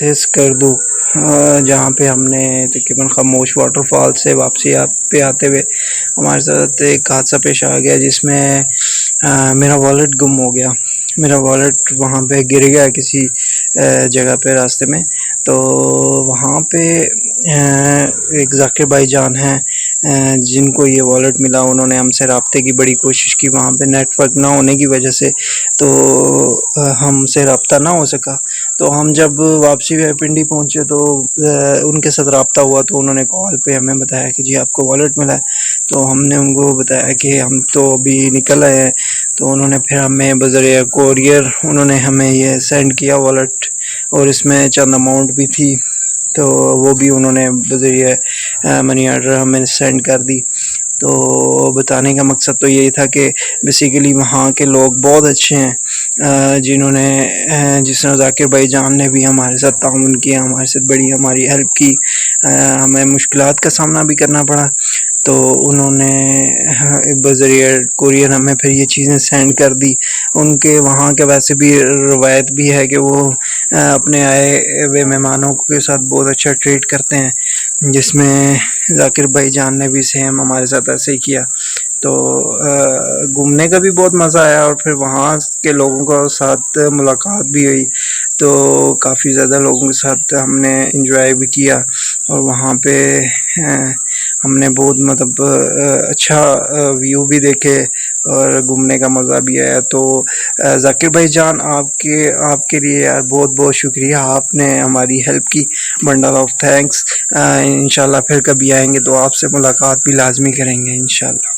تیز کر دوں جہاں پہ ہم نے تقریباً خاموش واٹر فال سے واپسی پہ آتے ہوئے ہمارے ساتھ ایک حادثہ پیش آ گیا، جس میں میرا والیٹ گم ہو گیا۔ میرا والیٹ وہاں پہ گر گیا کسی جگہ پہ راستے میں، تو وہاں پہ ایک ذاکر بھائی جان ہیں جن کو یہ والیٹ ملا، انہوں نے ہم سے رابطے کی بڑی کوشش کی۔ وہاں پہ نیٹ ورک نہ ہونے کی وجہ سے تو ہم سے رابطہ نہ ہو سکا۔ تو ہم جب واپسی پنڈی پہنچے تو ان کے ساتھ رابطہ ہوا، تو انہوں نے کال پہ ہمیں بتایا کہ جی آپ کو والیٹ ملا ہے۔ تو ہم نے ان کو بتایا کہ ہم تو ابھی نکل آئے ہیں، تو انہوں نے پھر ہمیں بذریعہ کوریئر انہوں نے ہمیں یہ سینڈ کیا والیٹ، اور اس میں چند اماؤنٹ بھی تھی، تو وہ بھی انہوں نے بذریعہ منی آرڈر ہمیں سینڈ کر دی۔ تو بتانے کا مقصد تو یہی تھا کہ بیسیکلی وہاں کے لوگ بہت اچھے ہیں، جنہوں نے جس طرح ذاکر بھائی جان نے بھی ہمارے ساتھ تعاون کیا، ہمارے ساتھ بڑی ہماری ہیلپ کی۔ ہمیں مشکلات کا سامنا بھی کرنا پڑا، تو انہوں نے بذریعہ کوریئر ہمیں پھر یہ چیزیں سینڈ کر دی۔ ان کے وہاں کے ویسے بھی روایت بھی ہے کہ وہ اپنے آئے ہوئے مہمانوں کے ساتھ بہت اچھا ٹریٹ کرتے ہیں، جس میں ذاکر بھائی جان نے بھی سیم ہمارے ساتھ ایسے ہی کیا۔ تو گھومنے کا بھی بہت مزہ آیا، اور پھر وہاں کے لوگوں کے ساتھ ملاقات بھی ہوئی، تو کافی زیادہ لوگوں کے ساتھ ہم نے انجوائے بھی کیا، اور وہاں پہ ہم نے بہت مطلب اچھا ویو بھی دیکھے اور گھومنے کا مزہ بھی آیا۔ تو ذاکر بھائی جان آپ کے لیے یار بہت بہت شکریہ، آپ نے ہماری ہیلپ کی، بنڈل آف تھینکس۔ انشاءاللہ پھر کبھی آئیں گے تو آپ سے ملاقات بھی لازمی کریں گے انشاءاللہ۔